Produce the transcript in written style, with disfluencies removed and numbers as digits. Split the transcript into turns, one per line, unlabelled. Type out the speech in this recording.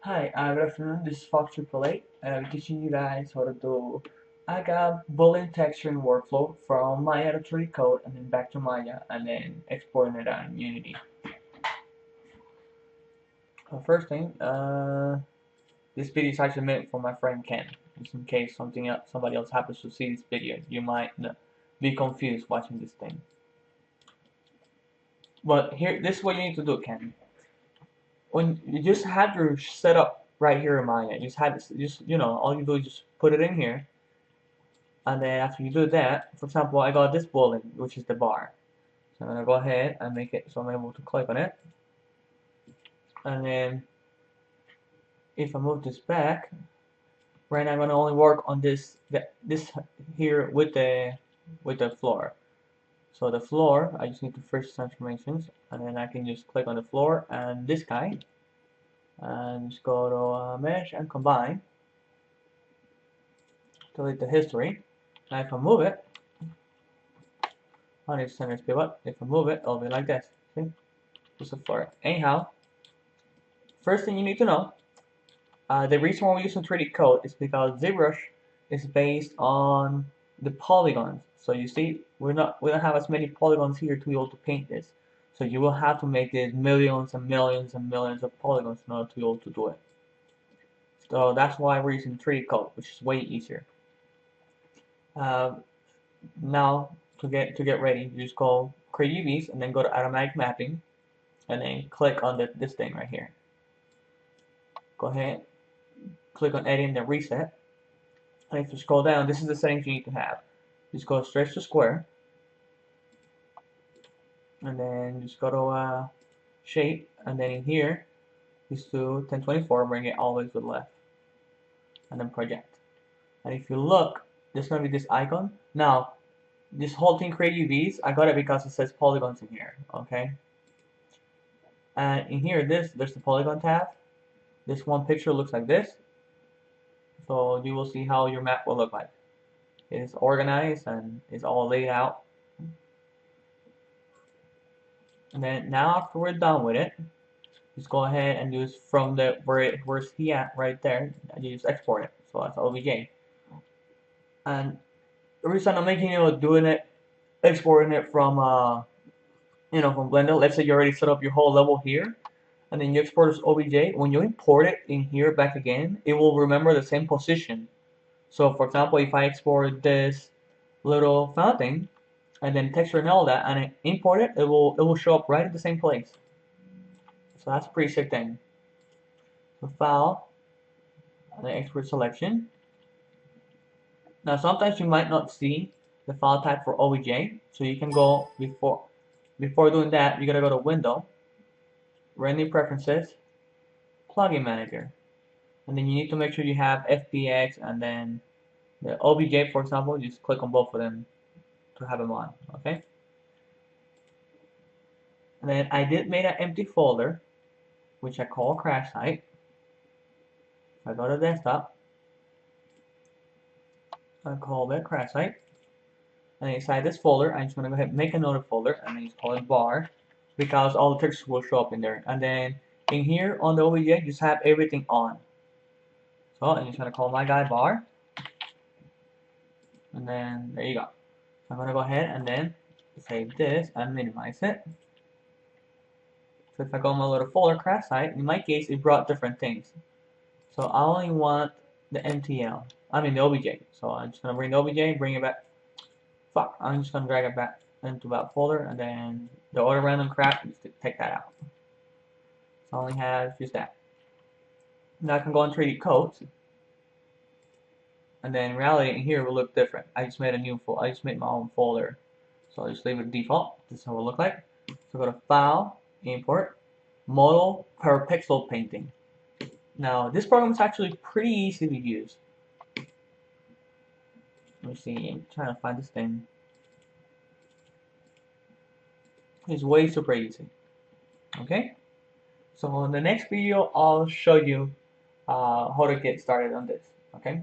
Hi, good afternoon. This is Fox Triple Eight. I'm teaching you guys how to do AGA Boolean texturing workflow from Maya to 3D code and then back to Maya and then exporting it on Unity. First thing, this video is actually meant for my friend Ken. Just in case somebody else happens to see this video, you might be confused watching this thing. But here, this is what you need to do, Ken. When you just have your setup right here in Maya, you just have all you do is just put it in here. And then after you do that, for example, I got this boolean, which is the bar. So I'm gonna go ahead and make it so I'm able to click on it. And then if I move this back, right now I'm gonna only work on this here with the floor. So the floor, I just need to first transformations, and then I can just click on the floor and this guy, and just go to mesh and combine. Delete the history. Now if I move it, I need to center pivot. If I move it, it'll be like this. See? Just a floor. Anyhow, first thing you need to know, the reason why we're using 3D code is because ZBrush is based on the polygons. So you see, we don't have as many polygons here to be able to paint this. So you will have to make this millions and millions and millions of polygons in order to be able to do it. So that's why we're using 3D code, which is way easier. Uh, Now to get ready, you just go create UVs and then go to automatic mapping and then click on this thing right here. Go ahead, click on edit and then reset. And if you scroll down, this is the settings you need to have. Just go stretch to square, and then just go to shape, and then in here, just do 1024, bring it all the way to the left, and then project. And if you look, there's gonna be this icon. Now, this whole thing create UVs, I got it because it says polygons in here, okay? And in here, there's the polygon tab. This one picture looks like this. So you will see how your map will look like. It's organized and it's all laid out. And then now after we're done with it, just go ahead and use from where's he at right there, and you just export it. So that's OBJ. And the reason I'm making doing it, exporting it from from Blender. Let's say you already set up your whole level here, and then you export as OBJ. When you import it in here back again, it will remember the same position. So for example, if I export this little fountain and then texture and all that and I import it, it will show up right at the same place. So that's a pretty sick thing. So file and then export selection. Now sometimes you might not see the file type for OBJ, so you can go before doing that, you gotta go to Window, Render Preferences, Plugin Manager, and then you need to make sure you have FBX and then the OBJ, for example. Just click on both of them to have them on, okay? And then I did make an empty folder, which I call crash site. I go to desktop, I call that crash site, and inside this folder, I'm just gonna go ahead and make another folder, and then just call it bar, because all the textures will show up in there. And then in here on the OBJ, just have everything on. So I'm just gonna call my guy bar, and then there you go. So I'm gonna go ahead and then save this and minimize it. So if I go on my little folder crash site, in my case it brought different things. So I only want the MTL. I mean the OBJ. So I'm just gonna bring the OBJ, bring it back. Fuck, I'm just gonna drag it back into that folder, and then the other random crap, just take that out. So I only have just that. Now I can go on 3D codes, and then in reality in here will look different. I just made my own folder. So I'll just leave it default. This is how it will look like. So go to File, Import, Model per Pixel Painting. Now this program is actually pretty easy to use. Let me see, I'm trying to find this thing. It's way super easy. Okay? So in the next video, I'll show you how to get started on this. Okay?